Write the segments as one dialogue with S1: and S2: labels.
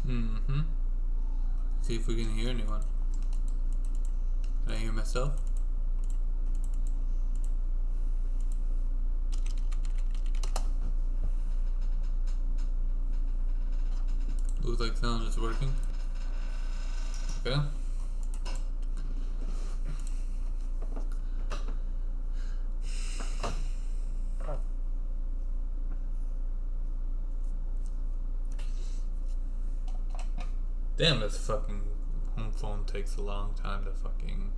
S1: Mm-hmm. See if we can hear anyone. Can I hear myself? Looks like sound is working. Okay. Damn, this fucking home phone takes a long time to fucking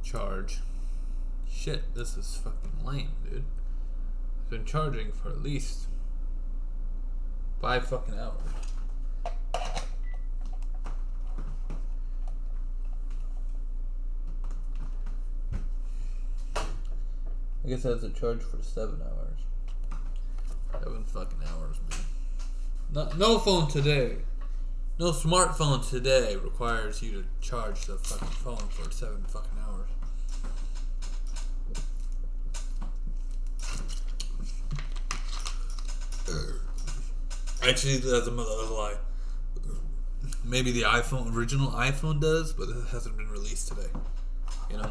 S1: charge. Shit, this is fucking lame, dude. It's been charging for at least 5 fucking hours. I guess it has a charge for 7 hours. 7 fucking hours, man. No phone today. No smartphone today requires you to charge the fucking phone for 7 fucking hours. Actually, that's a lie. Maybe the original iPhone does, but it hasn't been released today. You know?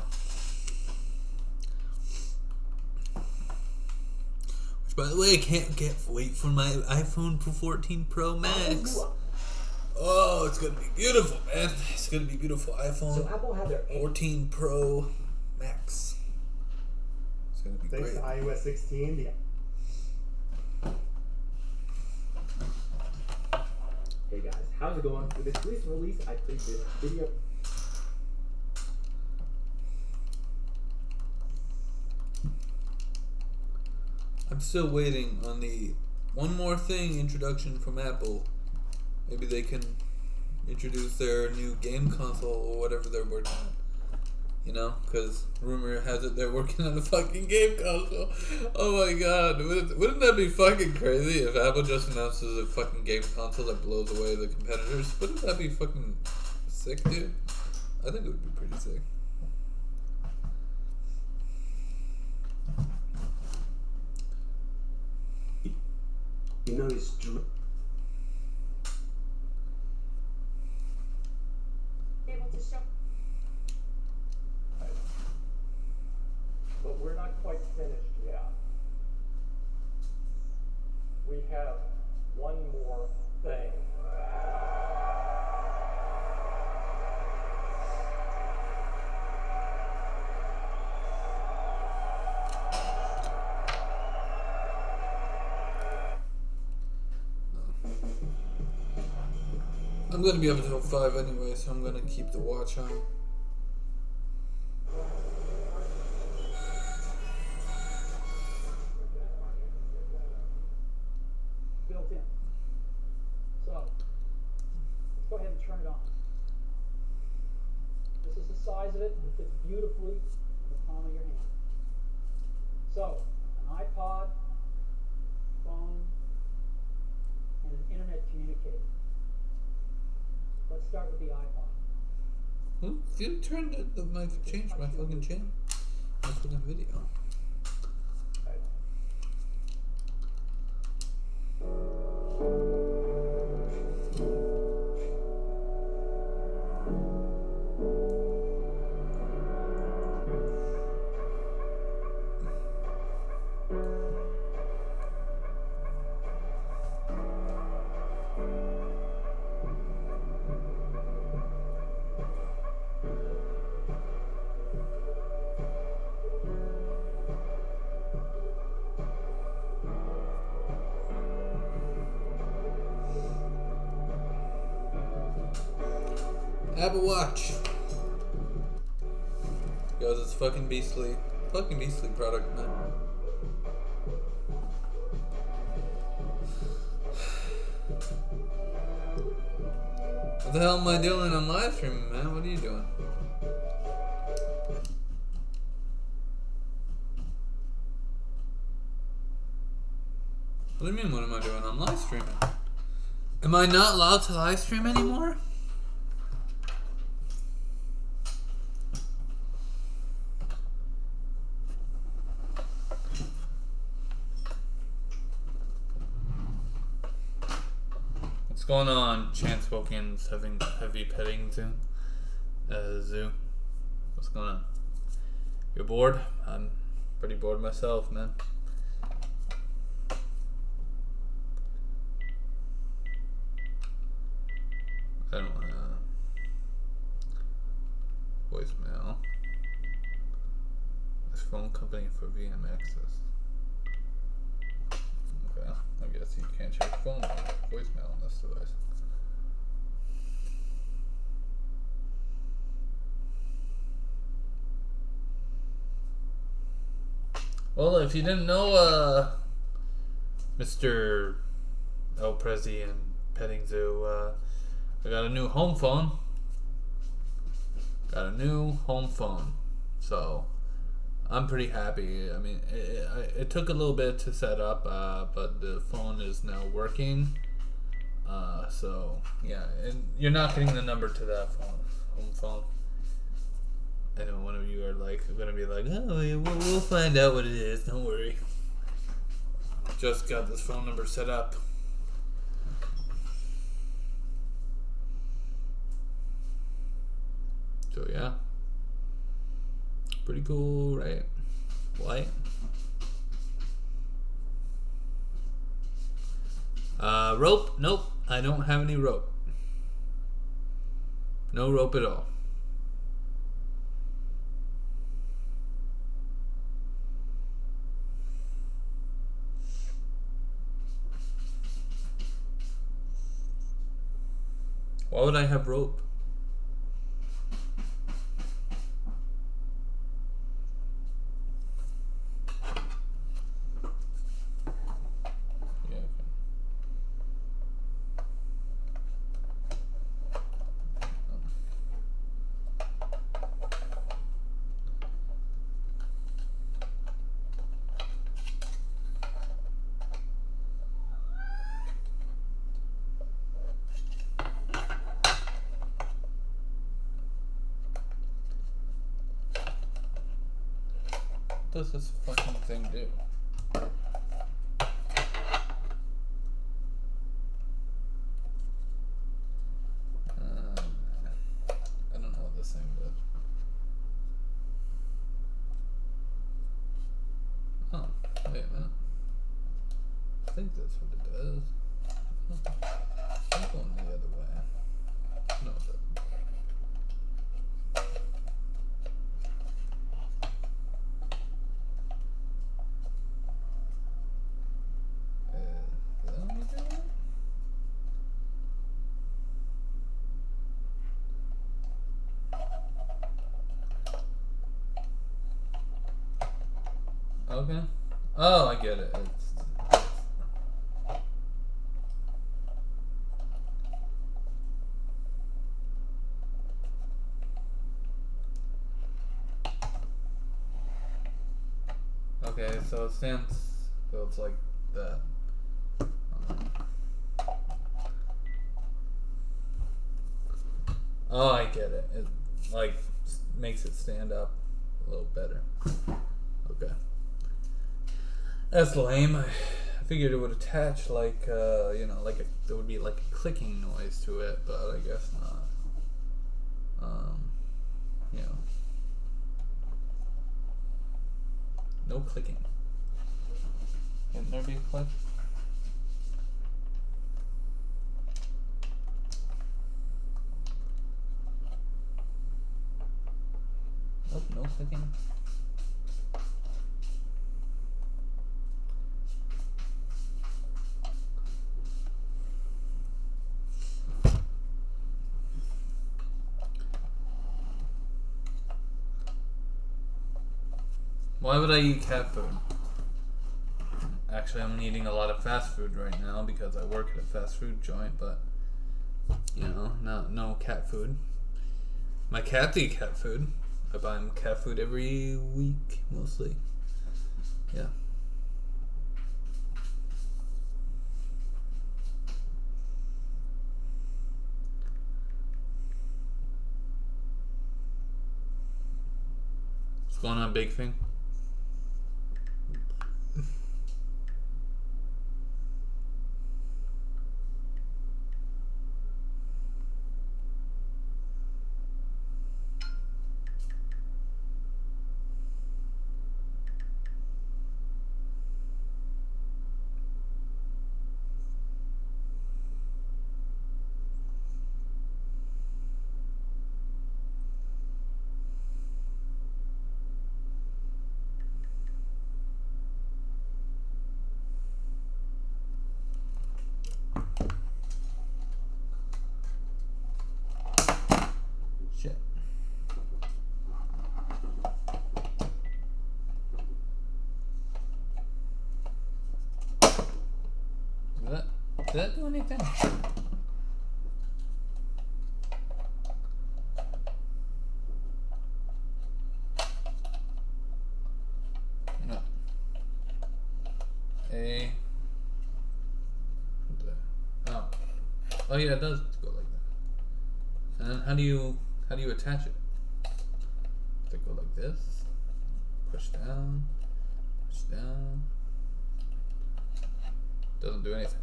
S1: Which, by the way, I can't wait for my iPhone 14 Pro Max. Oh, it's gonna be beautiful, man. It's gonna be beautiful. iPhone
S2: So Apple had their
S1: 14 Pro Max. It's gonna be
S2: thanks
S1: great.
S2: to iOS 16. Hey guys, how's it going? With this recent release, I played this video.
S1: I'm still waiting on the one more thing introduction from Apple. Maybe they can introduce their new game console or whatever they're working on. You know, because rumor has it they're working on a fucking game console. Oh my god, wouldn't that be fucking crazy if Apple just announces a fucking game console that blows away the competitors? Wouldn't that be fucking sick, dude? I think it would be pretty sick.
S2: You know, it's
S3: able to show.
S4: But we're not quite finished yet. We have one more thing.
S1: I'm gonna be up until 5 anyway, so I'm gonna keep the watch on.
S4: Built in. So, let's go ahead and turn it on. This is the size of it. It fits beautifully in the palm of your hand. So, an iPod, phone, and an internet communicator. Let's start with the iPod.
S1: Who turned the mic? Changed my fucking channel. My fucking video. Apple Watch. Guys, it's fucking beastly. Fucking beastly product, man. What the hell am I doing on live streaming, man? What are you doing? What do you mean, what am I doing? I'm live streaming. Am I not allowed to live stream anymore? going on, Chance Wilkins having heavy petting zoo? What's going on? You're bored? I'm pretty bored myself, man. I don't want voicemail. This phone company for VM access. Okay, I guess you can't check phone voicemail on this device. Well, if you didn't know, Mr. El Prezi and Petting Zoo, I got a new home phone. So I'm pretty happy. I mean, it took a little bit to set up, but the phone is now working. So yeah, and you're not getting the number to that home phone. I know one of you are gonna be like, oh, yeah, we'll find out what it is. Don't worry. Just got this phone number set up. So yeah, pretty cool, right? White. Rope? Nope, I don't have any rope. No rope at all. Why would I have rope? What does this fucking thing do? I don't know what this thing does. Oh, wait a minute. I think that's what it does. I'm going the other way. No, it doesn't. Okay. Oh, I get it. Okay, so it stands. So it's like that. Oh, I get it. It makes it stand up a little better. Okay. That's lame. I figured it would attach there would be like a clicking noise to it, but I guess not. No clicking. Can there be a click? Nope, no clicking. Why would I eat cat food? Actually, I'm eating a lot of fast food right now because I work at a fast food joint, but no cat food. My cats eat cat food. I buy them cat food every week, mostly. Yeah. What's going on, Big Thing? Did that do anything? No. A. Oh. Oh yeah, it does go like that. And then how do you attach it? Does it go like this? Push down. Push down. Doesn't do anything.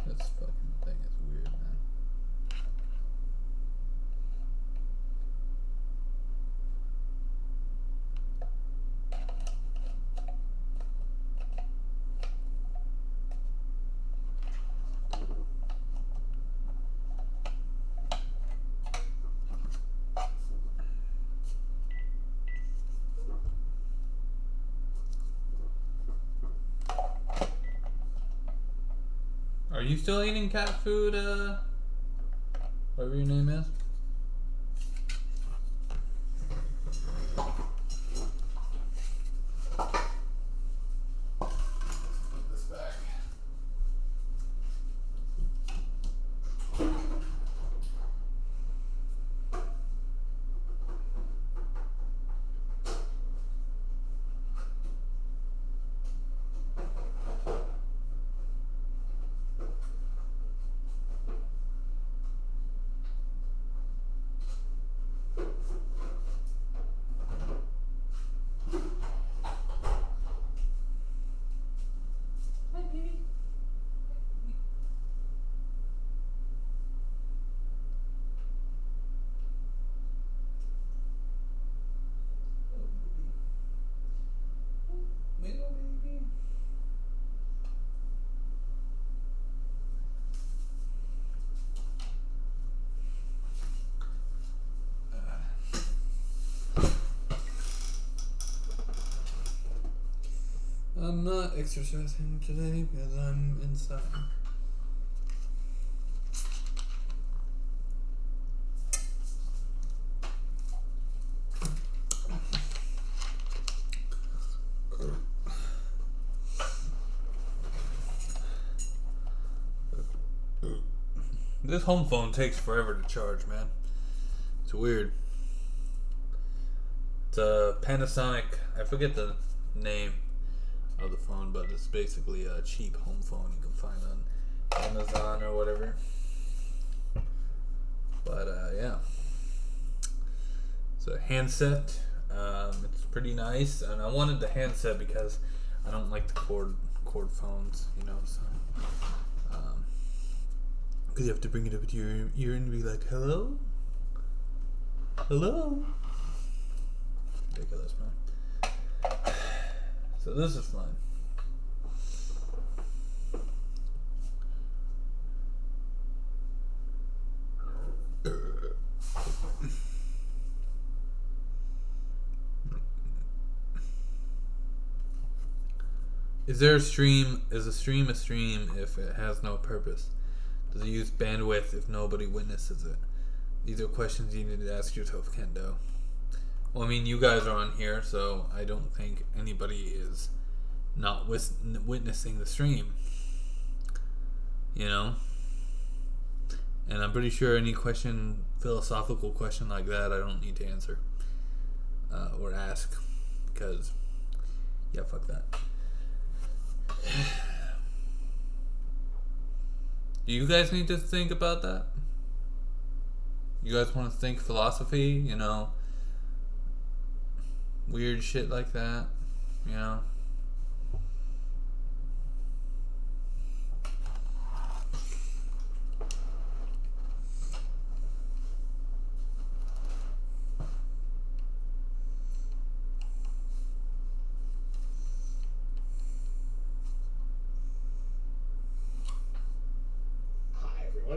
S1: This fucking thing is weird, man. Are you still eating cat food, whatever your name is? Put this back. I'm not exercising today because I'm inside. This home phone takes forever to charge, man. It's weird. It's a Panasonic, I forget the name of the phone, but it's basically a cheap home phone you can find on Amazon or whatever. But yeah, it's a handset. It's pretty nice, and I wanted the handset because I don't like the cord phones, you know. So because you have to bring it up to your ear and be like, "Hello, hello." Ridiculous, man. So this is fun. Is there a stream? Is a stream if it has no purpose? Does it use bandwidth if nobody witnesses it? These are questions you need to ask yourself, Kendo. Well, I mean, you guys are on here, so I don't think anybody is not witnessing the stream. You know? And I'm pretty sure any philosophical question like that, I don't need to answer. Or ask. Because, yeah, fuck that. Do you guys need to think about that? You guys want to think philosophy, you know? Weird shit like that, you know?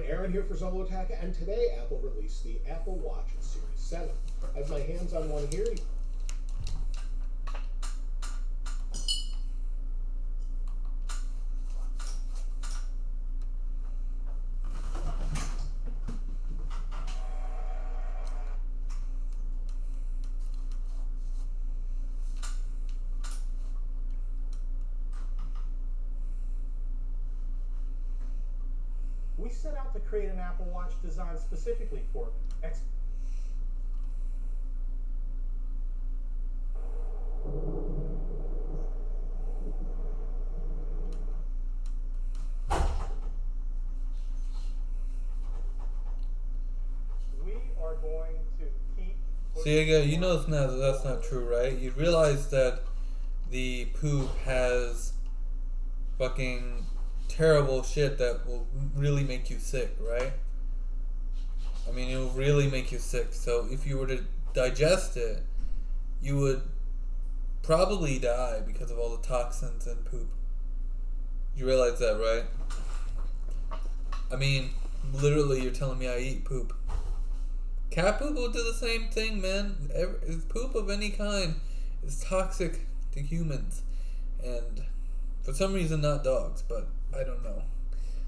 S5: Aaron here for Zolotaka, and today Apple released the Apple Watch Series 7. I have my hands on one here. we set out to create an Apple Watch designed specifically for we are going to keep.
S1: See, again, you know that's not true, right? You realize that the poop has fucking terrible shit that will really make you sick, right? I mean, it will really make you sick. So if you were to digest it, you would probably die because of all the toxins in poop. You realize that, right? I mean, literally, you're telling me I eat poop. Cat poop will do the same thing, man. Poop of any kind is toxic to humans. And for some reason, not dogs, but I don't know.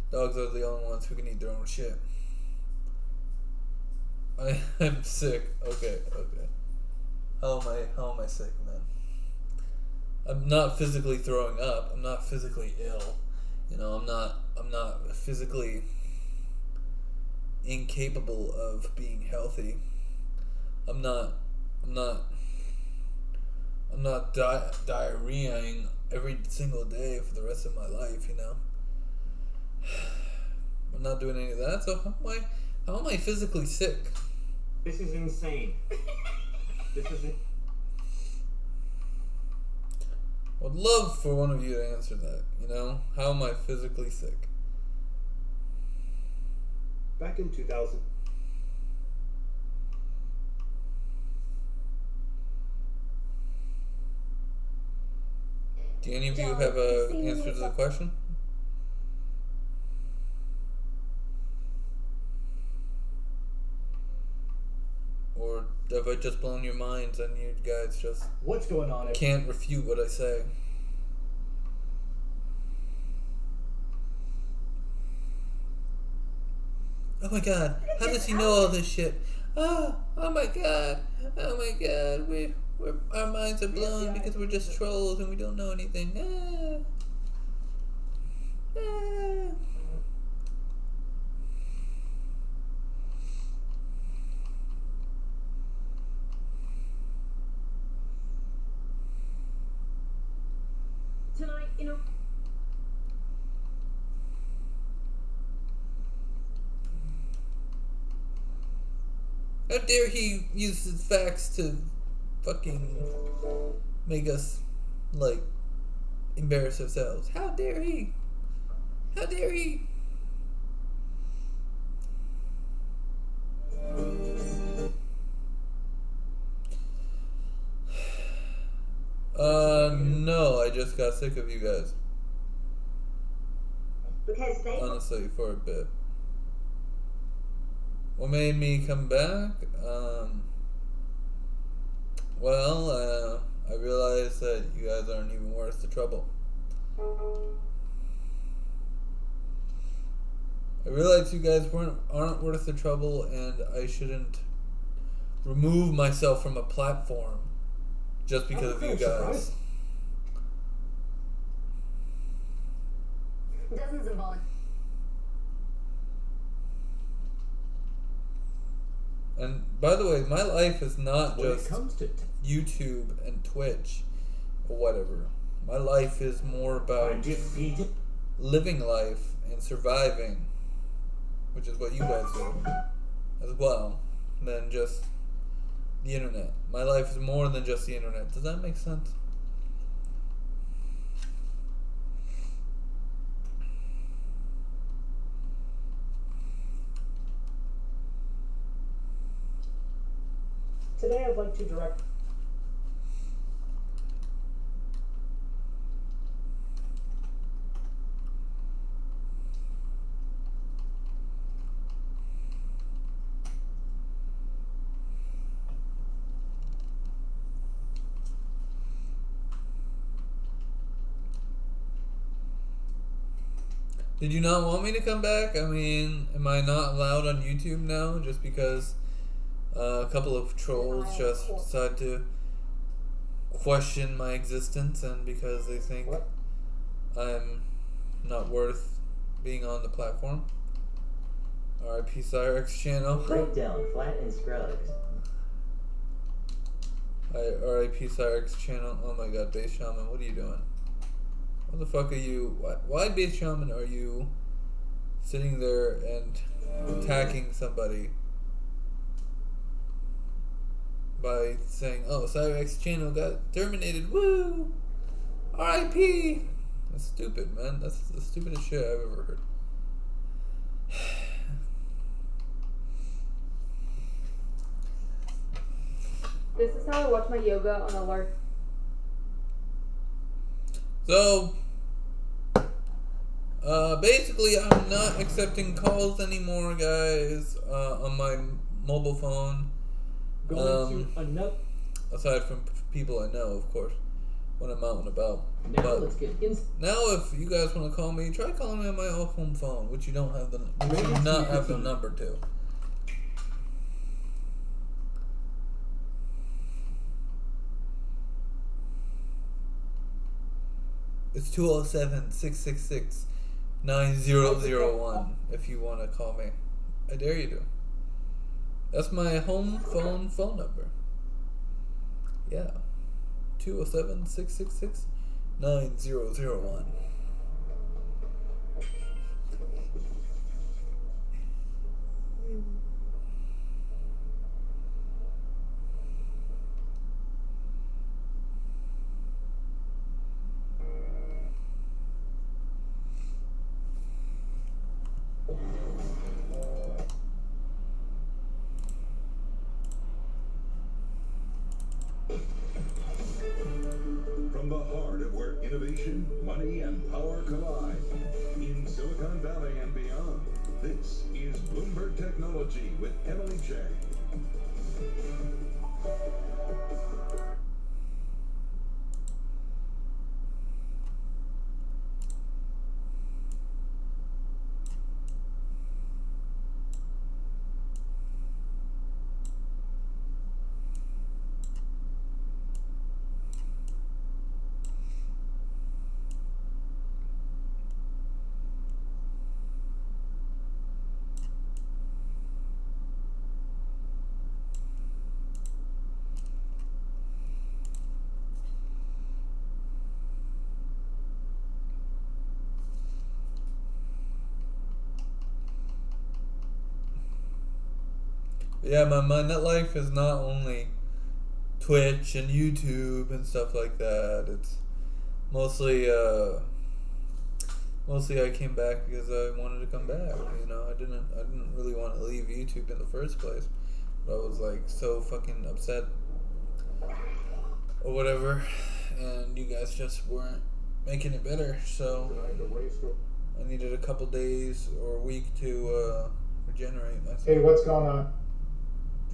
S1: Dogs are the only ones who can eat their own shit. I'm sick. Okay. How am I sick, man? I'm not physically throwing up. I'm not physically ill. You know, I'm not physically incapable of being healthy. I'm not diarrheaing every single day for the rest of my life, you know. I'm not doing any of that, so how am I physically sick?
S2: This is insane. This is it.
S1: I'd love for one of you to answer that, you know? How am I physically sick?
S6: Back in 2000.
S1: Do any of you have a answer to the question? Or have I just blown your minds and you guys just
S2: What's going on?
S1: can't refute what I say? Oh my god, how does he know all this shit? Oh my god, our minds are blown because we're just trolls and we don't know anything.
S3: Tonight, you know.
S1: How dare he use his facts to fucking make us, like, embarrass ourselves? How dare he? How dare he? No, I just got sick of you guys.
S3: Because they
S1: Honestly, for a bit. What made me come back? I realized that you guys aren't even worth the trouble. I realized you guys aren't worth the trouble, and I shouldn't remove myself from a platform just because of you guys.
S3: dozens of volunteers.
S1: And by the way, my life is not
S2: When it
S1: just
S2: comes to
S1: YouTube and Twitch or whatever. My life is more about
S2: defeated.
S1: living life and surviving, which is what you guys do as well, than just the internet. My life is more than just the internet. Does that make sense?
S4: Today I'd like to direct
S1: Did you not want me to come back? I mean, am I not allowed on YouTube now just because a couple of trolls just decide to question my existence and because they think
S4: What?
S1: I'm not worth being on the platform? R.I.P. Cyrex channel.
S7: Breakdown, Flat and Scruggs.
S1: R.I.P. Cyrex channel. Oh my god, Base Shaman, what are you doing? What the fuck are you? Why Base Shaman are you sitting there and attacking somebody by saying, "Oh, Cyrex channel got terminated. Woo! R.I.P." That's stupid, man. That's the stupidest shit I've ever heard.
S8: This is how I watch my yoga on a large.
S1: So, basically, I'm not accepting calls anymore, guys, on my mobile phone.
S2: Going to another.
S1: Aside from people I know, of course, when I'm out and about.
S2: Now
S1: But
S2: let's get in.
S1: now, if you guys want to call me, try calling me on my home phone, which you don't have the, which you do not have the number to. It's 207-666-9001 if you want to call me. I dare you to. That's my home phone number. Yeah. 207-666-9001.
S9: From the heart of where innovation, money, and power collide, in Silicon Valley and beyond, this is Bloomberg Technology with Emily J.
S1: Yeah, my net life is not only Twitch and YouTube and stuff like that. It's mostly I came back because I wanted to come back. You know, I didn't really want to leave YouTube in the first place, but I was like so fucking upset or whatever, and you guys just weren't making it better. So I needed a couple days or a week to regenerate myself.
S10: Hey, what's going on?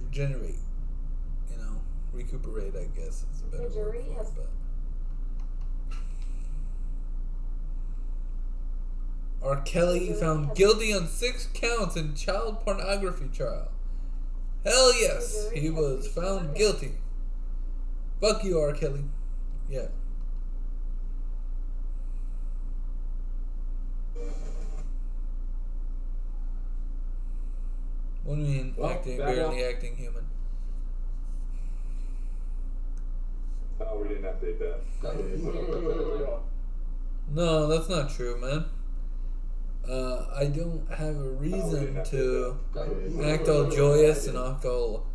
S1: Regenerate, you know, recuperate, I guess is a better word for it, but R. Kelly found guilty on 6 counts in child pornography trial. Hell yes, he was found guilty. Fuck you, R. Kelly. Yeah. What do you mean, acting, barely acting human?
S9: Oh, we didn't update that.
S1: No, that's not true, man. I don't have a reason to act all joyous and act all,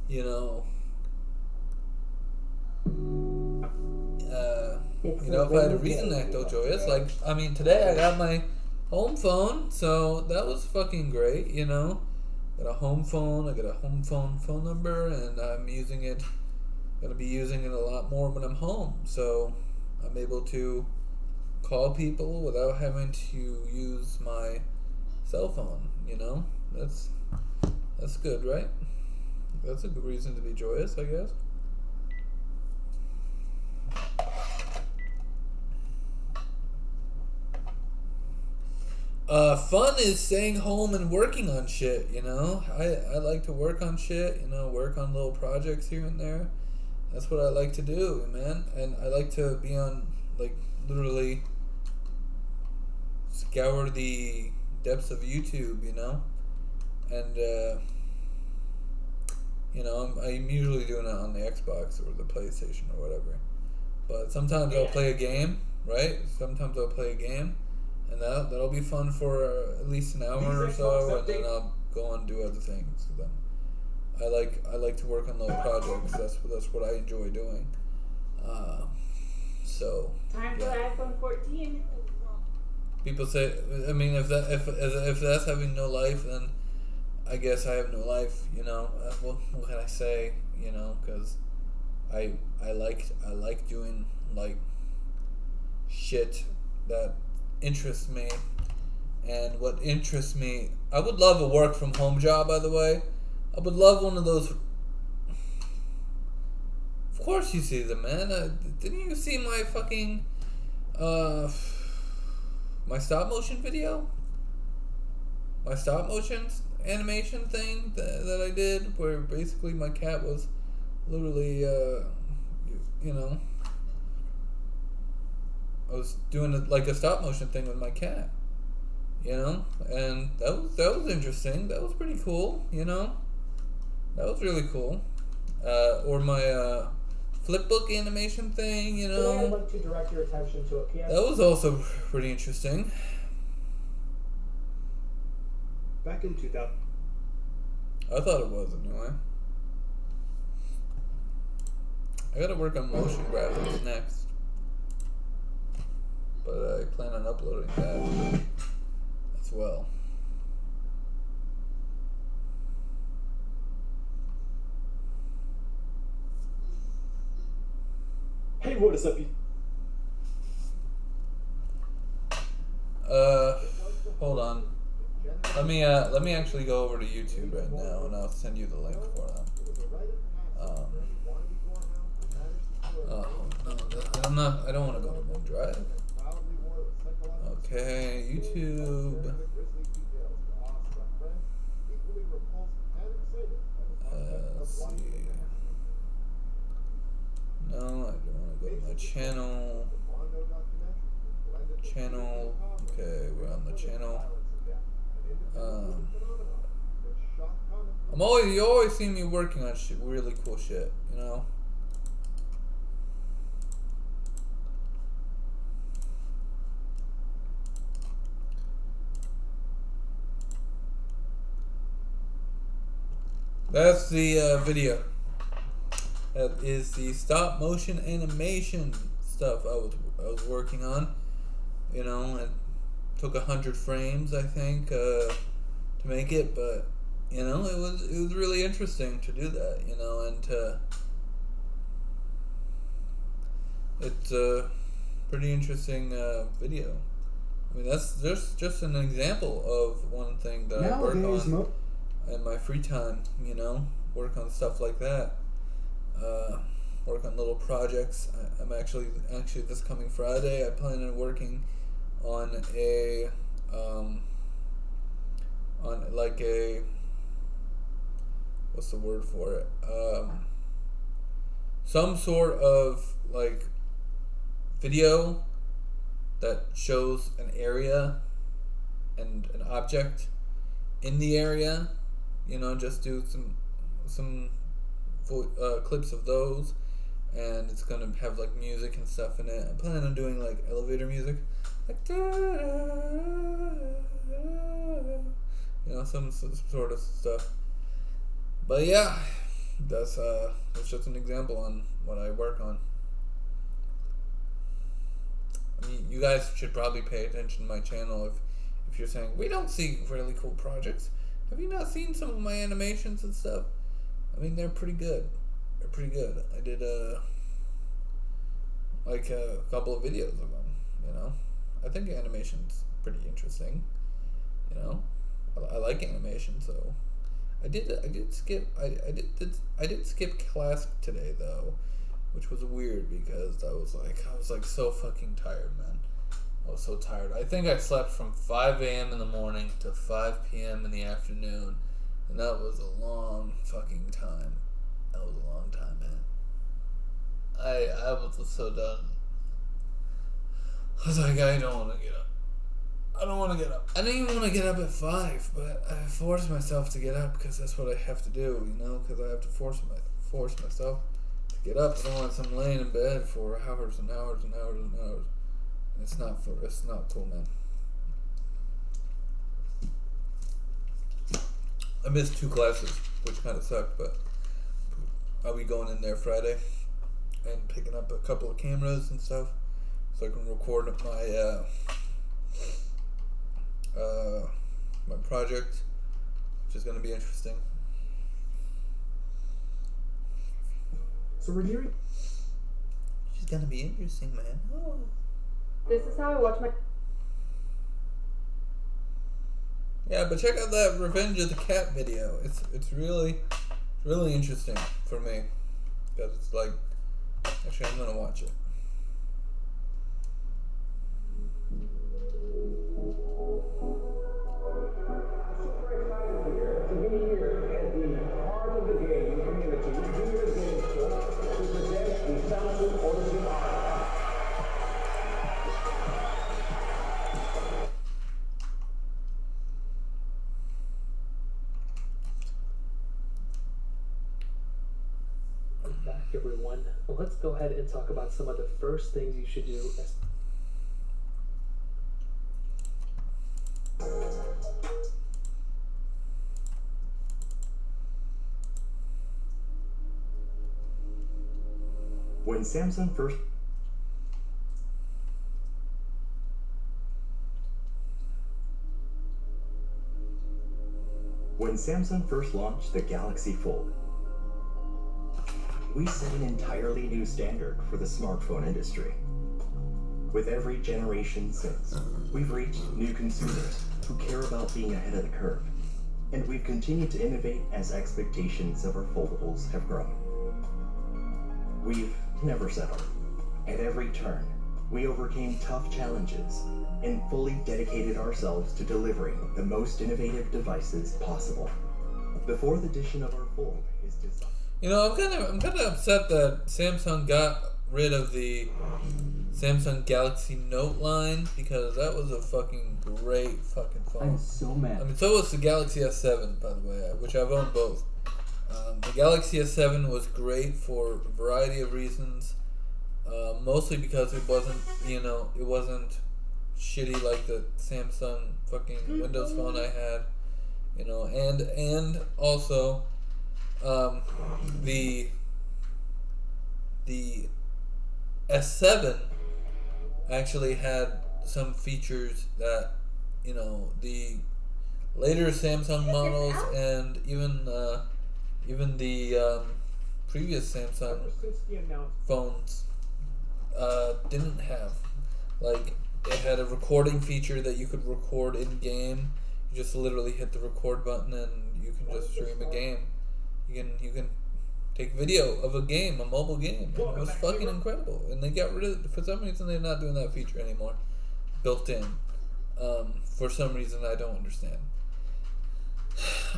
S1: you know, if I had a reason to act all joyous, like, I mean, today I got my home phone, so that was fucking great, you know. Got a home phone, I got a home phone number, and I'm using it, gonna be using it a lot more when I'm home, so I'm able to call people without having to use my cell phone, you know. That's good, right? That's a good reason to be joyous, I guess. Fun is staying home and working on shit, you know. I like to work on shit, you know, work on little projects here and there. That's what I like to do, man. And I like to be on, like, literally scour the depths of YouTube, you know. and you know, I'm usually doing it on the Xbox or the PlayStation or whatever. But sometimes I'll play a game, right? Sometimes I'll play a game, and that'll be fun for at least an hour or so, and then I'll go on and do other things. Then I like to work on little projects. That's what I enjoy doing. So
S3: Time for the iPhone 14.
S1: people say, I mean, if that's having no life, then I guess I have no life. You know, what can I say? You know, because I like doing like shit that interests me, and what interests me, I would love a work from home job. By the way, I would love one of those. Of course you see them, man. Didn't you see my fucking my stop motion video? My stop motion animation thing that I did, where basically my cat was literally, you know, I was doing like a stop motion thing with my cat, you know, and that was interesting. That was pretty cool, you know. That was really cool. Or my flipbook animation thing, you
S4: Today I'd
S1: know.
S4: like to direct your attention to a PS.
S1: That was also pretty interesting.
S6: Back in 2000.
S1: I thought it was anyway. I gotta work on motion graphics next, but I plan on uploading that as well.
S6: Hey, what is up?
S1: Hold on. Let me actually go over to YouTube right now, and I'll send you the link for that. No, I don't want to go to OneDrive. Okay, YouTube. Let's see. No, I don't want to go to my channel. Channel. Okay, we're on the channel. You always see me working on shit, really cool shit, you know. That's the video. That is the stop motion animation stuff I was working on. You know, it took 100 frames, I think, to make it, but you know, it was really interesting to do that. You know, and it's a pretty interesting video. I mean, that's just an example of one thing that I work on in my free time. You know, work on stuff like that. Work on little projects. I'm actually this coming Friday, I plan on working on a on like a, what's the word for it? Some sort of like video that shows an area and an object in the area. You know, just do some clips of those, and it's gonna have like music and stuff in it. I plan on doing like elevator music, like you know, some sort of stuff. But yeah, that's just an example on what I work on. I mean, you guys should probably pay attention to my channel if you're saying we don't see really cool projects. Have you not seen some of my animations and stuff? I mean, they're pretty good. They're pretty good. I did like a couple of videos of them. You know, I think animation's pretty interesting. You know, I like animation, so I did skip class today though, which was weird because I was like so fucking tired, man. I was so tired. I think I slept from 5 a.m. in the morning to 5 p.m. in the afternoon, and that was a long fucking time. That was a long time, man. I was so done. I was like, I don't want to get up. I don't want to get up. I didn't even want to get up at 5, but I forced myself to get up because that's what I have to do, you know, because I have to force myself to get up. I don't want some laying in bed for hours and hours and hours and hours. It's not cool, man. I missed 2 classes, which kind of sucked, but I'll be going in there Friday and picking up a couple of cameras and stuff so I can record my project, which is going to be interesting.
S2: So we're nearing.
S1: She's going to be interesting, man. Oh.
S8: This is how I watch my.
S1: Yeah, but check out that Revenge of the Cat video. It's really interesting for me because it's like, actually I'm gonna watch it.
S2: To be here at the heart of the gaming community, Junior Game Show, to present the Samsung Odyssey R.
S10: Back, everyone. Well, let's go ahead and talk about some of the first things you should do as
S7: When Samsung first launched the Galaxy Fold, we set an entirely new standard for the smartphone industry. With every generation since, we've reached new consumers who care about being ahead of the curve, and we've continued to innovate as expectations of our foldables have grown. We've never settled. At every turn, we overcame tough challenges and fully dedicated ourselves to delivering the most innovative devices possible. The 4th edition of our Fold is designed.
S1: You know, I'm kind of upset that Samsung got rid of the Samsung Galaxy Note line because that was a fucking great fucking phone.
S2: I'm so mad.
S1: I mean, so was the Galaxy S7, by the way, which I've owned both. The Galaxy S7 was great for a variety of reasons, mostly because it wasn't shitty like the Samsung fucking Windows phone I had, you know, and also the S7 actually had some features that, you know, the later Samsung models and even the previous Samsung phones didn't have. Like, it had a recording feature that you could record in game. You just literally hit the record button and you can just stream a game. You can take video of a game, a mobile game. And it was fucking incredible. And they got rid of it. For some reason, they're not doing that feature anymore. Built in. For some reason, I don't understand.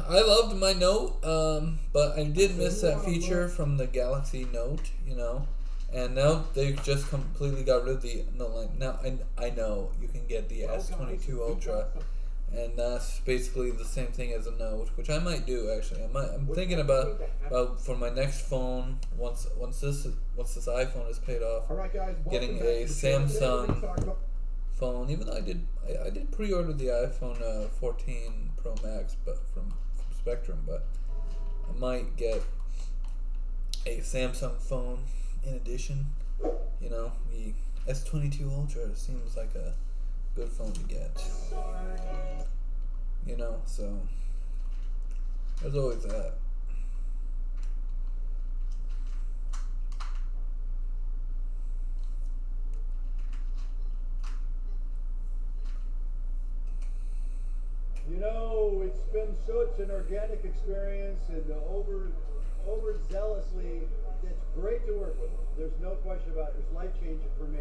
S1: I loved my Note, but I did miss that feature from the Galaxy Note, you know. And now they've just completely got rid of the Note line. Now, I know you can get the S22 Ultra, and that's basically the same thing as a Note, which I might do actually. I'm thinking about for my next phone once this iPhone is paid off, getting a Samsung phone. Even though I did pre-order the iPhone 14 Pro Max, but from Spectrum, but I might get a Samsung phone in addition. You know, the S22 Ultra seems like a good phone to get. You know, so there's always that.
S11: You know, it's been such an organic experience and overzealously, it's great to work with them. There's no question about it. It was life-changing for me.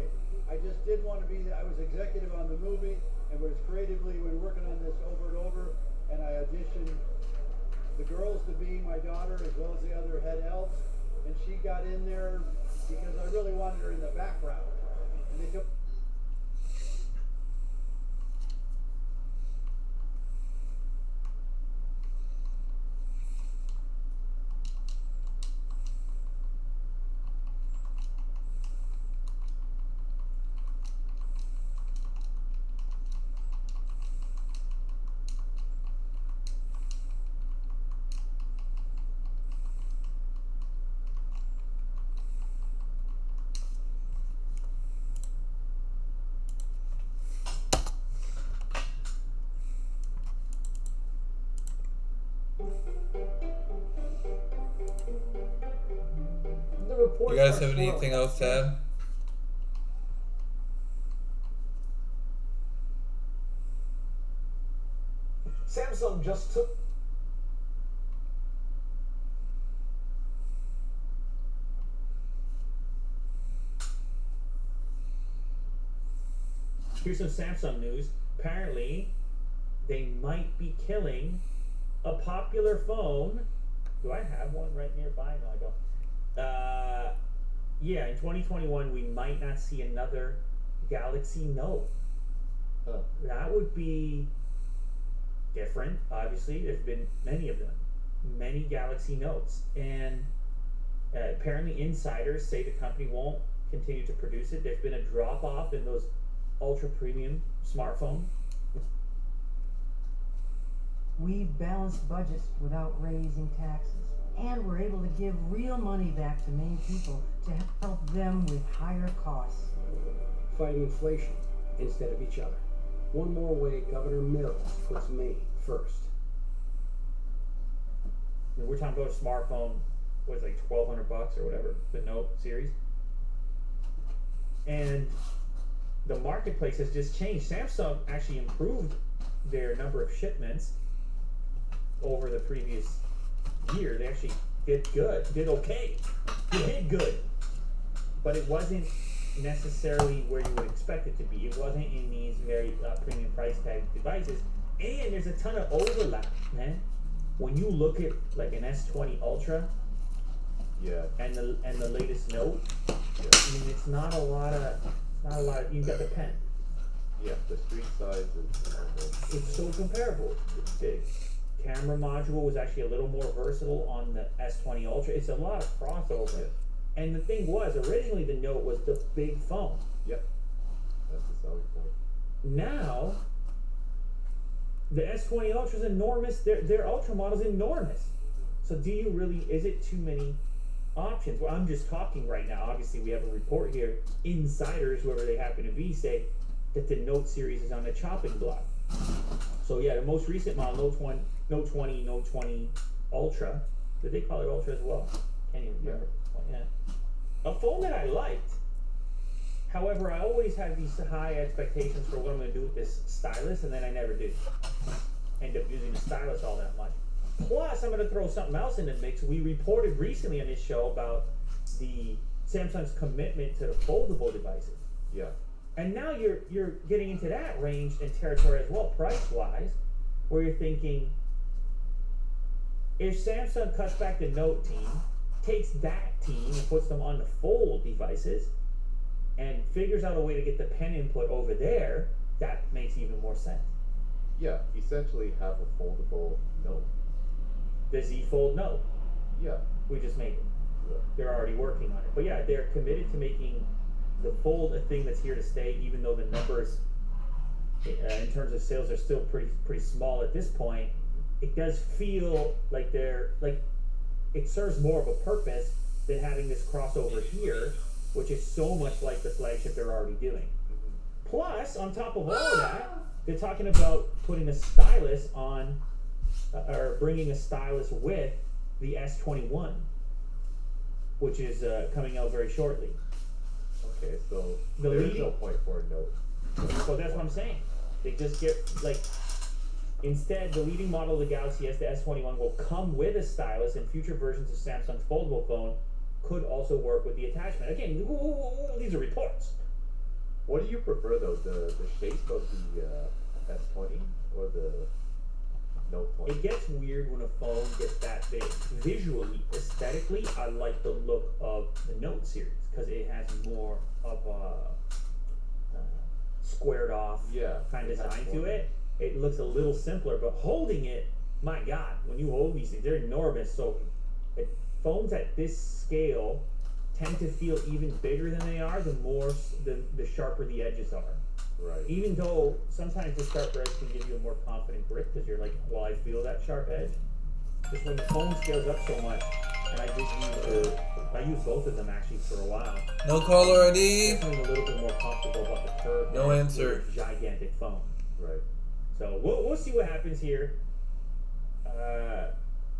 S11: I just didn't want to be there. I was executive on the movie, and we were working on this over and over, and I auditioned the girls to be my daughter as well as the other head elves, and she got in there because I really wanted her in the background. And they took
S4: the reports
S1: You guys
S4: are
S1: have
S4: slow.
S1: anything else to add?
S2: Samsung just took.
S12: Here's some Samsung news. Apparently, they might be killing a popular phone. Do I have one right nearby? No, I don't. Yeah, in 2021, we might not see another Galaxy Note.
S5: Huh.
S12: That would be different. Obviously, there's been many of them, many Galaxy Notes, and apparently insiders say the company won't continue to produce it. There's been a drop off in those ultra premium smartphones.
S13: We've balanced budgets without raising taxes, and we're able to give real money back to Maine people to help them with higher costs.
S14: Fighting inflation instead of each other. One more way Governor Mills puts Maine first.
S12: I mean, we're talking about a smartphone, what is it, like $1,200 or whatever, the Note series. And the marketplace has just changed. Samsung actually improved their number of shipments over the previous year. They actually did good, did okay. They did good. But it wasn't necessarily where you would expect it to be. It wasn't in these very premium price tag devices. And there's a ton of overlap, man. When you look at like an S20 Ultra, and the latest Note, I mean, it's not a lot of. You've got the pen.
S15: Yeah, the screen size is.
S12: It's so comparable. The camera module was actually a little more versatile on the S20 Ultra. It's a lot of crossover.
S15: Yeah.
S12: And the thing was, originally the Note was the big phone.
S15: Yep. That's the selling point.
S12: Now, the S20 Ultra is enormous. Their Ultra model is enormous. So do you really, is it too many options? Well, I'm just talking right now. Obviously, we have a report here. Insiders, whoever they happen to be, say that the Note series is on the chopping block. So yeah, the most recent model, Note 20 Ultra. Did they call it Ultra as well? Can't even remember. Yeah. A phone that I liked. However, I always had these high expectations for what I'm going to do with this stylus, and then I never do. End up using the stylus all that much. Plus, I'm going to throw something else in the mix. We reported recently on this show about the Samsung's commitment to the foldable devices.
S15: Yeah.
S12: And now you're getting into that range and territory as well, price-wise, where you're thinking, if Samsung cuts back the Note team, takes that team and puts them on the fold devices, and figures out a way to get the pen input over there, that makes even more sense.
S15: Yeah, essentially have a foldable Note.
S12: The Z Fold Note.
S15: Yeah.
S12: We just made it.
S15: Yeah.
S12: They're already working on it. But yeah, they're committed to making the Fold a thing that's here to stay, even though the numbers in terms of sales are still pretty small at this point. It does feel like it serves more of a purpose than having this crossover here, which is so much like the flagship they're already doing. Mm-hmm. Plus, on top of all of that, they're talking about putting a stylus on, or bringing a stylus with the S21, which is coming out very shortly.
S15: Okay, so
S12: The
S15: there's
S12: leading-
S15: no point for a Note.
S12: So that's what I'm saying. They just get, like, instead, the leading model of the Galaxy S, the S21, will come with a stylus, and future versions of Samsung's foldable phone could also work with the attachment. Again, these are reports.
S15: What do you prefer though, the shape of the S20 or the Note 20?
S12: It gets weird when a phone gets that big. Visually, aesthetically, I like the look of the Note series because it has more of a squared off kind of design to it. It looks a little simpler, but holding it, my God, when you hold these things, they're enormous. So phones at this scale tend to feel even bigger than they are, the sharper the edges are.
S15: Right.
S12: Even though sometimes the sharper edge can give you a more confident grip because you're like, well, I feel that sharp edge. Just when the phone scales up so much, and I use both of them actually for a while.
S1: No caller ID.
S12: Feeling a little bit more comfortable about the curve.
S1: No answer.
S12: Gigantic phone.
S15: Right.
S12: So we'll see what happens here.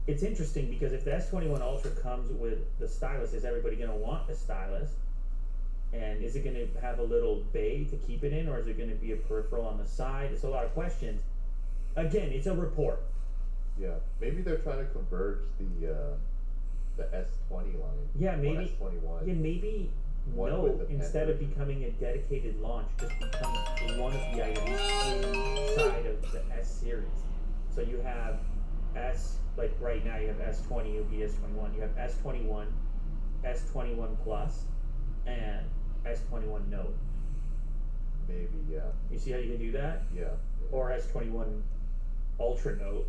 S12: it's interesting because if the S21 Ultra comes with the stylus, is everybody going to want the stylus? And is it going to have a little bay to keep it in, or is it going to be a peripheral on the side? It's a lot of questions. Again, it's a report.
S15: Yeah, maybe they're trying to converge the S20 line.
S12: Yeah, maybe.
S15: S21.
S12: Yeah, maybe.
S15: One
S12: No,
S15: with the pen
S12: instead of
S15: version.
S12: becoming a dedicated launch, just becomes one of the items inside of the S series. So you have S, like right now you have S20, it would be S21. You have S21, S21 Plus, and S21 Note.
S15: Maybe, yeah.
S12: You see how you can do that?
S15: Yeah.
S12: Or S21 Ultra Note.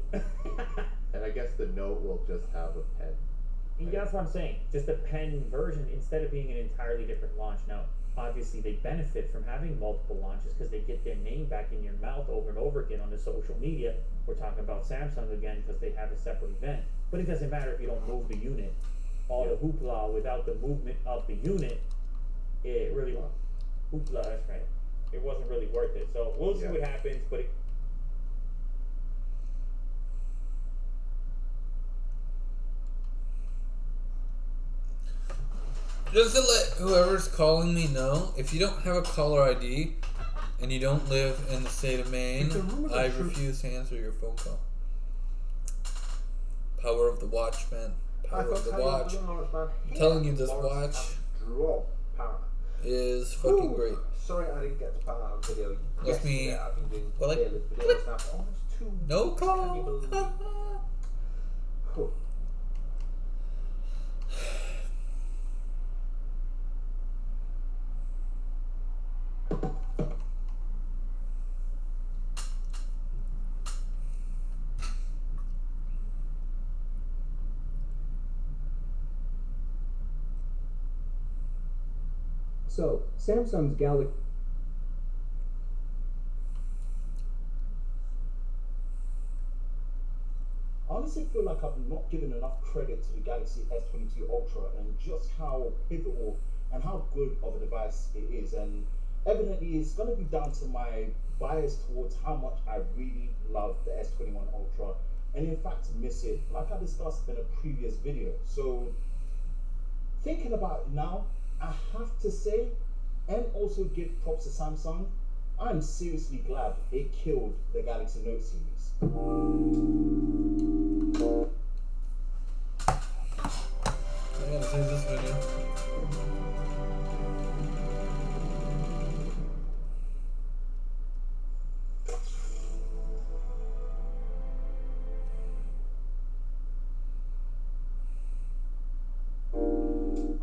S15: And I guess the Note will just have a pen.
S12: Yeah, that's what I'm saying. Just a pen version instead of being an entirely different launch. Now, obviously, they benefit from having multiple launches because they get their name back in your mouth over and over again on the social media. We're talking about Samsung again because they have a separate event. But it doesn't matter if you don't move the unit. All the hoopla without the movement of the unit, it really hoopla. That's right. It wasn't really worth it. So we'll see what happens. But it,
S1: Just to let whoever's calling me know, if you don't have a caller ID and you don't live in the state of Maine, I refuse to answer your phone call. Power of the watch, man. Power of the watch. I'm telling you, this watch is fucking great.
S5: Sorry I didn't get to part of the video.
S1: Let me.
S5: yesterday. I've been doing
S1: Well, like,
S5: daily videos now for almost 2
S1: no
S5: weeks.
S1: call.
S5: Can you believe? Whew.
S16: So, Samsung's Galaxy.
S17: I honestly feel like I've not given enough credit to the Galaxy S22 Ultra and just how pivotal and how good of a device it is. And evidently, it's going to be down to my bias towards how much I really love the S21 Ultra and in fact miss it, like I discussed in a previous video. So, thinking about it now, I have to say, and also give props to Samsung, I'm seriously glad they killed the Galaxy Note series.
S1: I gotta save this video.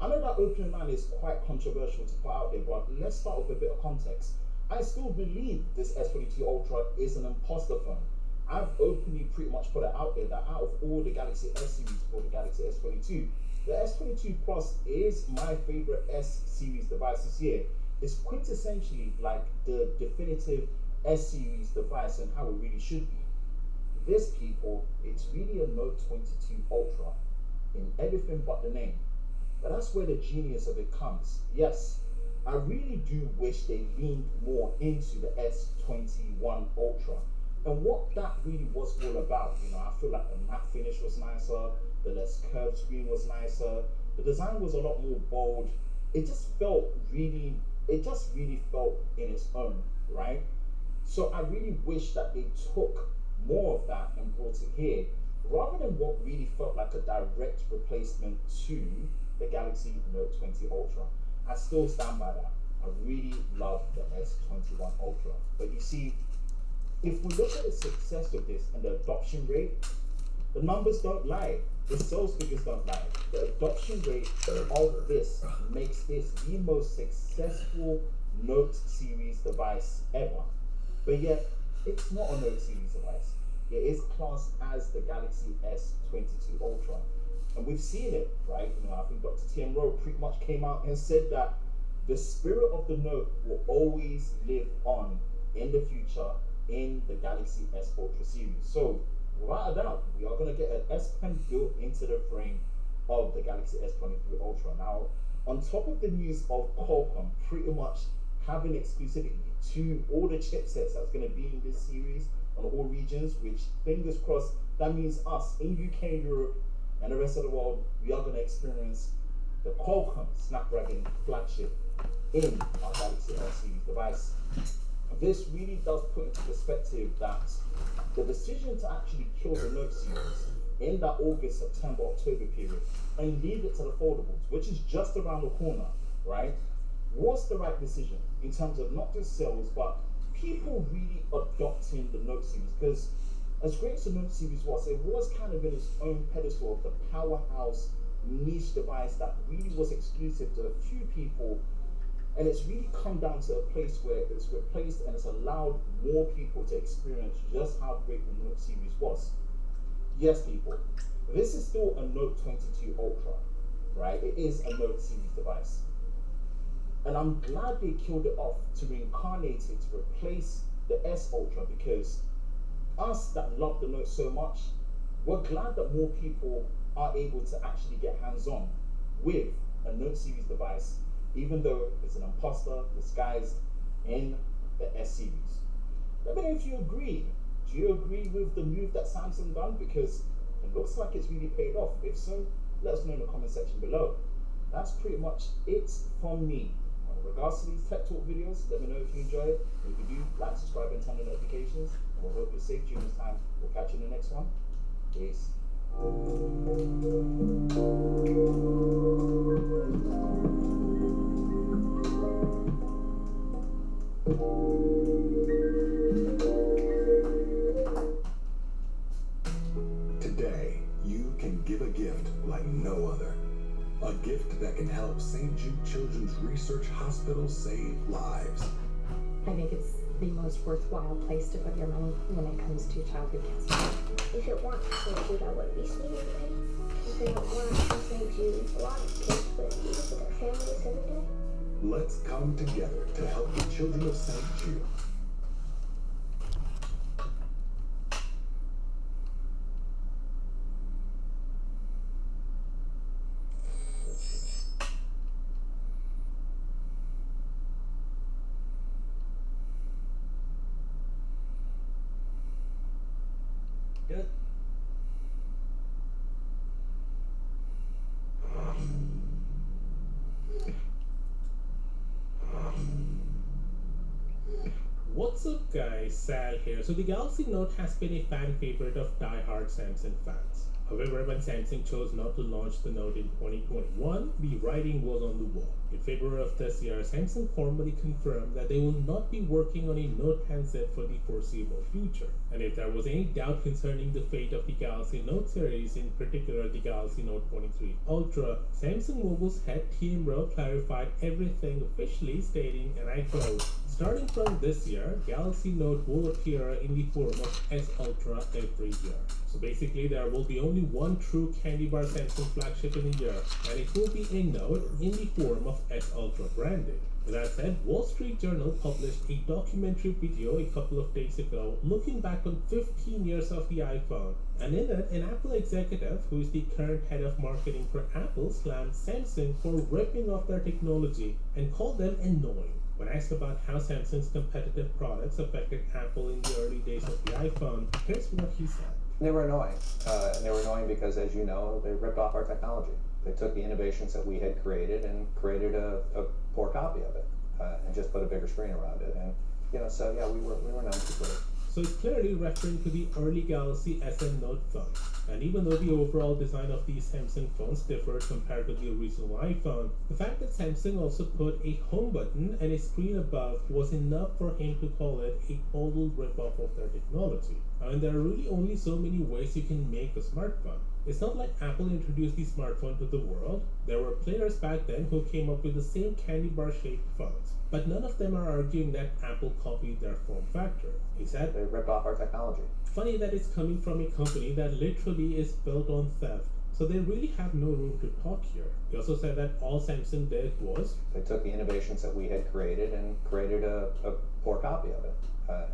S17: I know that opening line is quite controversial to put out there, but let's start with a bit of context. I still believe this S22 Ultra is an imposter phone. I've openly pretty much put it out there that out of all the Galaxy S series or the Galaxy S22, the S22 Plus is my favorite S series device this year. It's quintessentially like the definitive S series device and how it really should be. This, people, it's really a Note 22 Ultra in everything but the name. But that's where the genius of it comes. Yes, I really do wish they leaned more into the S21 Ultra and what that really was all about. You know, I feel like the matte finish was nicer, the less curved screen was nicer, the design was a lot more bold. It just really felt in its own, right? So I really wish that they took more of that and brought it here, rather than what really felt like a direct replacement to the Galaxy Note 20 Ultra. I still stand by that. I really love the S21 Ultra. But you see, if we look at the success of this and the adoption rate, the numbers don't lie. The sales figures don't lie. The adoption rate of this makes this the most successful Note series device ever. But yet, it's not a Note series device. It is classed as the Galaxy S22 Ultra. And we've seen it, right? You know, I think Dr. T.M. Rowe pretty much came out and said that the spirit of the Note will always live on in the future in the Galaxy S Ultra series. So, without a doubt, we are going to get an S Pen built into the frame of the Galaxy S23 Ultra. Now, on top of the news of Qualcomm pretty much having exclusivity to all the chipsets that's going to be in this series on all regions, which fingers crossed That means us in UK, Europe, and the rest of the world, we are going to experience the Qualcomm Snapdragon flagship in our Galaxy S series device. This really does put into perspective that the decision to actually kill the Note series in that August, September, October period and leave it to the foldables, which is just around the corner, right, was the right decision in terms of not just sales, but people really adopting the Note series. Because as great as the Note series was, it was kind of in its own pedestal of the powerhouse niche device that really was exclusive to a few people. And it's really come down to a place where it's replaced and it's allowed more people to experience just how great the Note series was. Yes, people, this is still a Note 22 Ultra, right? It is a Note series device. And I'm glad they killed it off to reincarnate it, to replace the S Ultra, because us that love the Note so much, we're glad that more people are able to actually get hands-on with a Note series device, even though it's an imposter disguised in the S series. Let me know if you agree. Do you agree with the move that Samsung done? Because it looks like it's really paid off. If so, let us know in the comment section below. That's pretty much it from me. In regards to these Tech Talk videos, let me know if you enjoy it. If you do, like, subscribe, and turn on notifications. And we'll hope you're safe during this time. We'll catch you in the next one. Peace.
S9: Today, you can give a gift like no other. A gift that can help St. Jude Children's Research Hospital save lives.
S18: I think it's the most worthwhile place to put your money when it comes to childhood cancer.
S19: If it weren't for St. Jude, I wouldn't be sitting here today. If it weren't for St. Jude, a lot of kids wouldn't be with their families every day.
S9: Let's come together to help the children of St. Jude.
S12: Good. What's up, guys? Sal here. So the Galaxy Note has been a fan favorite of die-hard Samsung fans. However, when Samsung chose not to launch the Note in 2021, the writing was on the wall. In February of this year, Samsung formally confirmed that they will not be working on a Note handset for the foreseeable future. And if there was any doubt concerning the fate of the Galaxy Note series, in particular the Galaxy Note 23 Ultra, Samsung Mobile's head Tim Rowe clarified everything officially, stating, and I quote, "Starting from this year, Galaxy Note will appear in the form of S Ultra every year." So basically, there will be only one true candy bar Samsung flagship in a year, and it will be a Note in the form of S Ultra branding. With that said, Wall Street Journal published a documentary video a couple of days ago looking back on 15 years of the iPhone. And in it, an Apple executive, who is the current head of marketing for Apple, slammed Samsung for ripping off their technology and called them annoying. When asked about how Samsung's competitive products affected Apple in the early days of the iPhone, here's what he said.
S20: They were annoying. And they were annoying because, as you know, they ripped off our technology. They took the innovations that we had created and created a poor copy of it, and just put a bigger screen around it. And so yeah, we were known to put it.
S12: So it's clearly referring to the early Galaxy S and Note phones. And even though the overall design of these Samsung phones differed compared to the original iPhone, the fact that Samsung also put a home button and a screen above was enough for him to call it a total rip-off of their technology. And there are really only so many ways you can make a smartphone. It's not like Apple introduced the smartphone to the world. There were players back then who came up with the same candy bar shaped phones. But none of them are arguing that Apple copied their form factor. He said,
S20: "They ripped off our technology."
S12: Funny that it's coming from a company that literally is built on theft. So they really have no room to talk here. He also said that all Samsung did was,
S20: they took the innovations that we had created and created a poor copy of it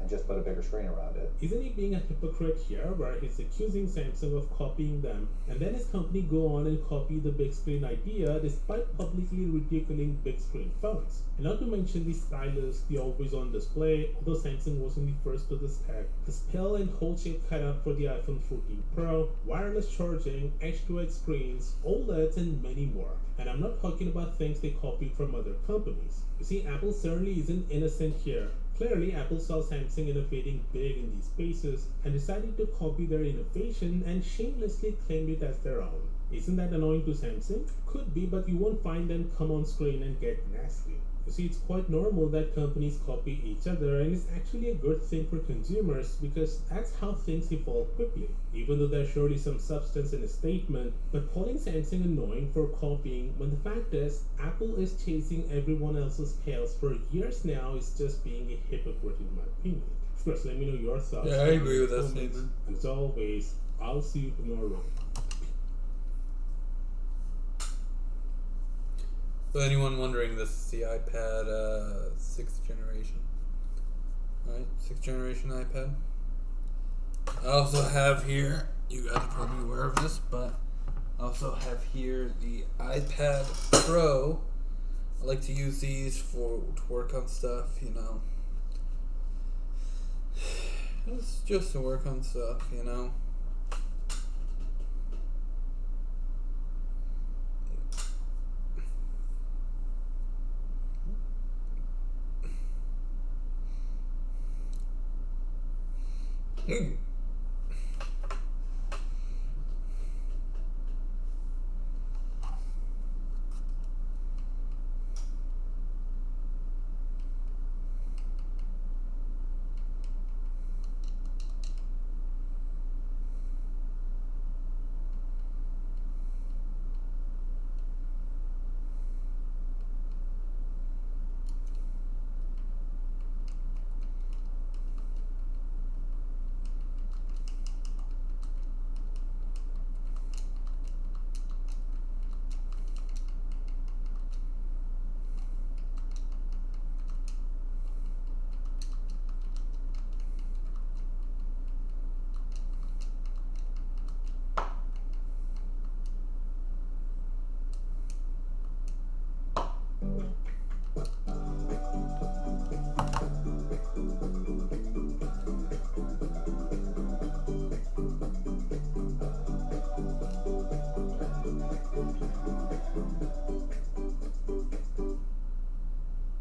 S20: and just put a bigger screen around it.
S21: Isn't he being a hypocrite here, where he's accusing Samsung of copying them, and then his company go on and copy the big screen idea despite publicly ridiculing big screen phones? And not to mention the stylus, the always-on display, although Samsung wasn't the first to this tech, the spill and hole-shaped cutout for the iPhone 14 Pro, wireless charging, edge-to-edge screens, OLEDs, and many more. And I'm not talking about things they copied from other companies. You see, Apple certainly isn't innocent here. Clearly, Apple saw Samsung innovating big in these spaces and decided to copy their innovation and shamelessly claim it as their own. Isn't that annoying to Samsung? Could be, but you won't find them come on screen and get nasty. You see, it's quite normal that companies copy each other, and it's actually a good thing for consumers because that's how things evolve quickly. Even though there's surely some substance in a statement, but calling Samsung annoying for copying when the fact is Apple is chasing everyone else's tails for years now is just being a hypocrite in my opinion. Of course, let me know your thoughts.
S1: Yeah, I agree with that statement.
S21: And as always, I'll see you tomorrow.
S1: For anyone wondering, this is the iPad 6th generation. Alright, 6th generation iPad. I also have here, you guys are probably aware of this, but I also have here the iPad Pro. I like to use these to work on stuff, you know. It's just to work on stuff, you know.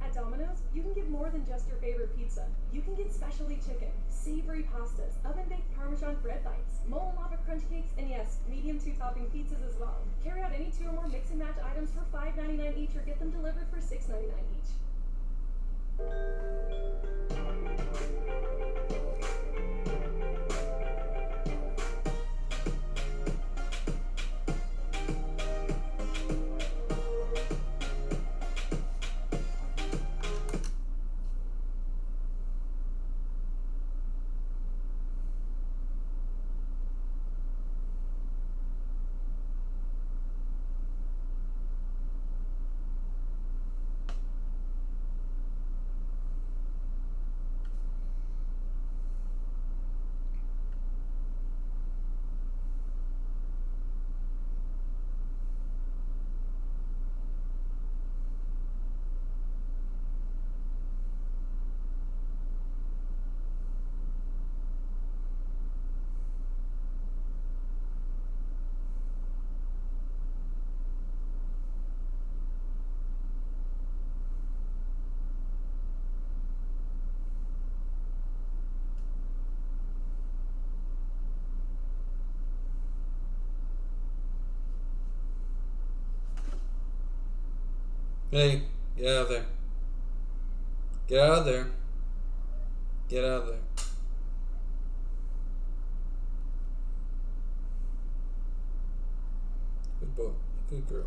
S8: At Domino's, you can get more than just your favorite pizza. You can get specialty chicken, savory pastas, oven-baked Parmesan bread bites, molten lava crunch cakes, and yes, medium 2-topping pizzas as well. Carry out any 2 or more mix and match items for $5.99 each or get them delivered for $6.99 each.
S1: Hey, get out of there. Get out of there. Get out of there. Good boy. Good girl.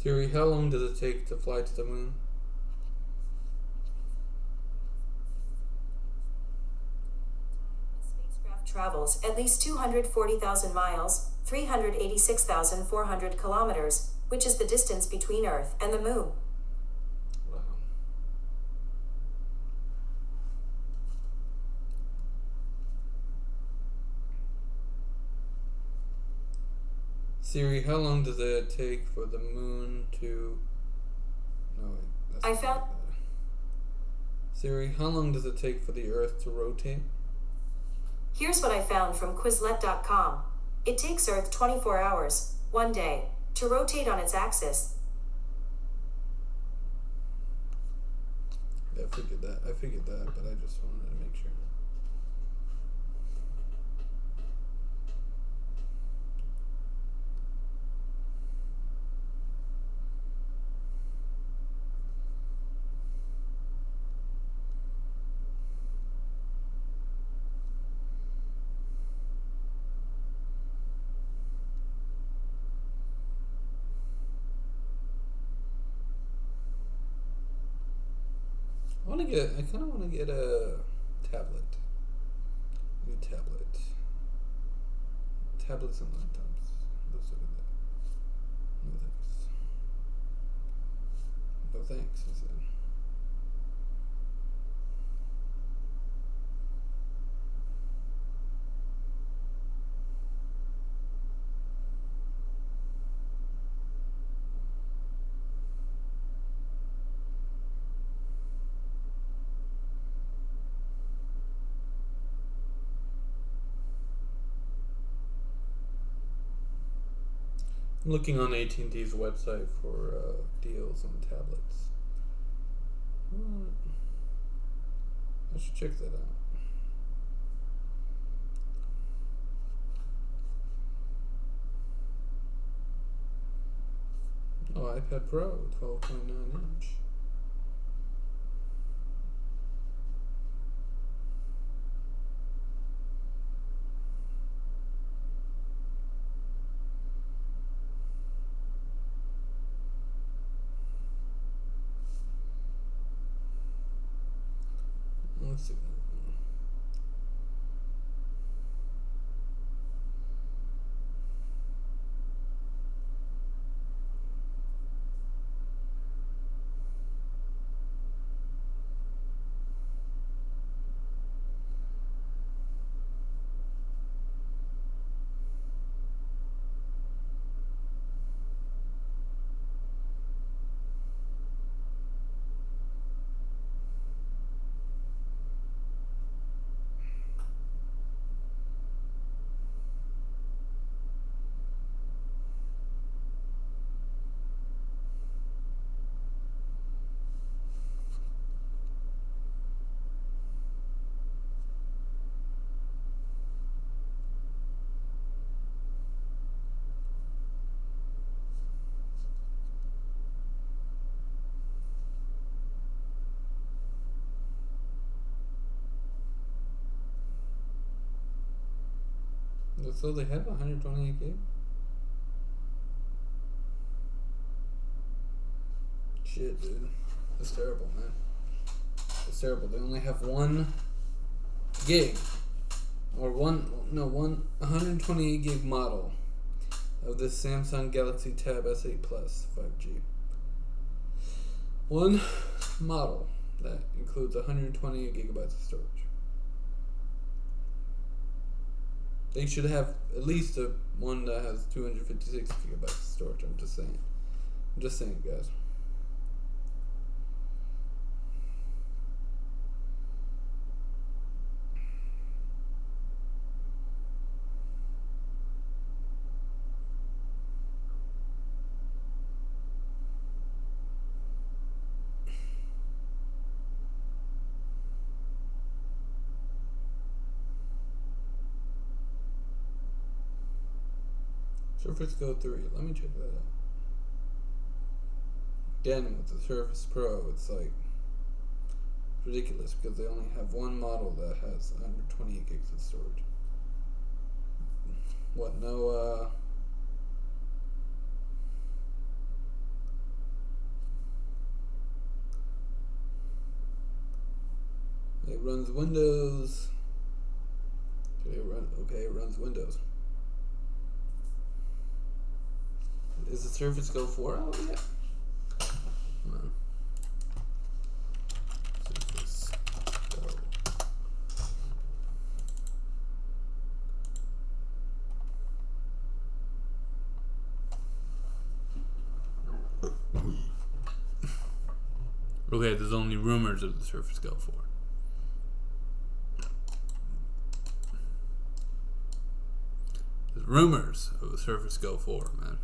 S1: Siri, how long does it take to fly to the moon?
S3: Spacecraft travels at least 240,000 miles, 386,400 kilometers, which is the distance between Earth and the moon.
S1: Wow. Siri, how long does it take for the moon to... No, wait. That's
S3: I
S1: not
S3: found...
S1: that. Siri, how long does it take for the Earth to rotate?
S3: Here's what I found from Quizlet.com. It takes Earth 24 hours, 1 day, to rotate on its axis.
S1: Yeah, I figured that, but I just wanted to make sure. I kind of want to get a tablet. New tablet. Tablets and laptops. Let's look at that. No thanks. No thanks, I said. I'm looking on AT&T's website for deals on tablets. I should check that out. Oh, iPad Pro, 12.9 inch. Let's see. So they have 128 gig? Shit, dude. That's terrible, man. That's terrible. They only have 1 gig. Or 128 gig model of this Samsung Galaxy Tab S8 Plus 5G. One model that includes 128 gigabytes of storage. They should have at least one that has 256 gigabytes of storage. I'm just saying. Guys. Surface Go 3. Let me check that out. Again, with the Surface Pro, it's like ridiculous because they only have one model that has 128 gigs of storage. What? No runs Windows. Okay, it runs Windows. Is the Surface Go 4 out yet? No. Surface Go. Okay, there's only rumors of the Surface Go 4. There's rumors of the Surface Go 4, man.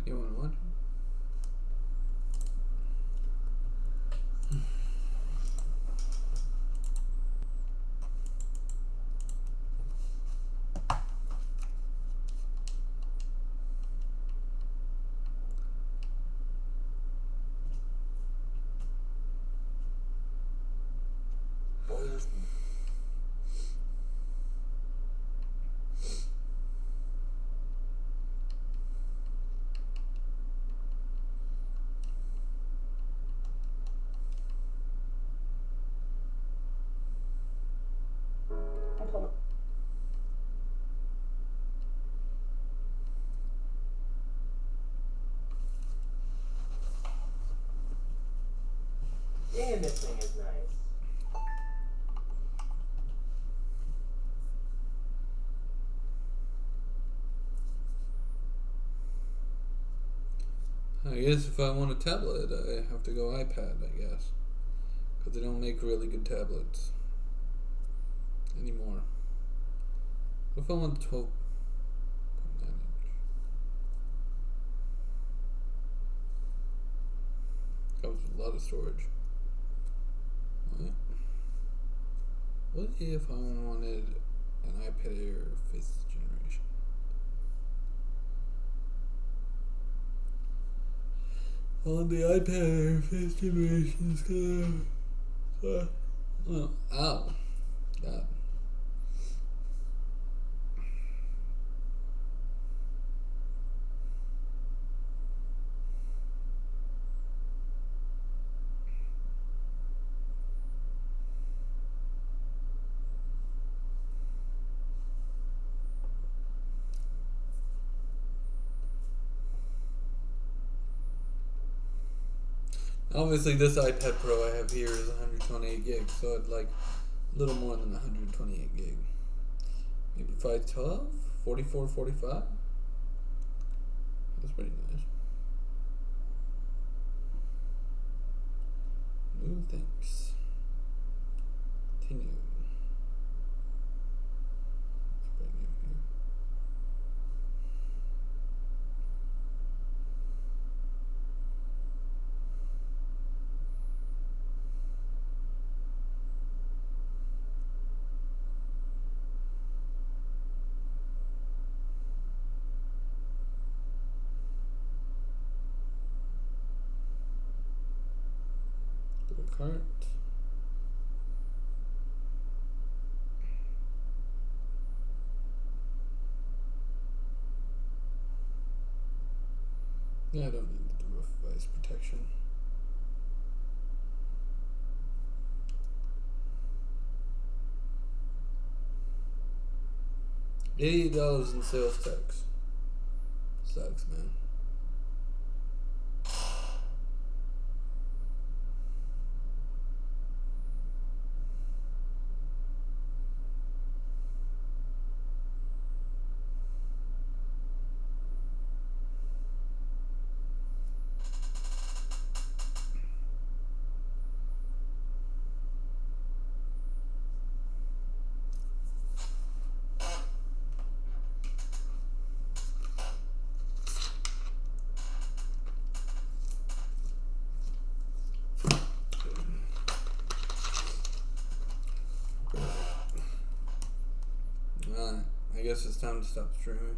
S1: Anyone watching?
S6: Damn, this thing is nice.
S1: I guess if I want a tablet, I have to go iPad, I guess. Because they don't make really good tablets anymore. What if I want the 12.9 inch? Comes with a lot of storage. What if I wanted an iPad Air 5th generation? On the iPad Air 5th generation is gonna... oh, ow. God. Obviously, this iPad Pro I have here is 128 gigs, so I'd like a little more than 128 gig. Maybe 512, 44, 45. That's pretty nice. No thanks. Continue. Let's bring it here. Cart. Yeah, I don't need the roof device protection. $88 in sales tax. Sucks, man. guess it's time to stop streaming.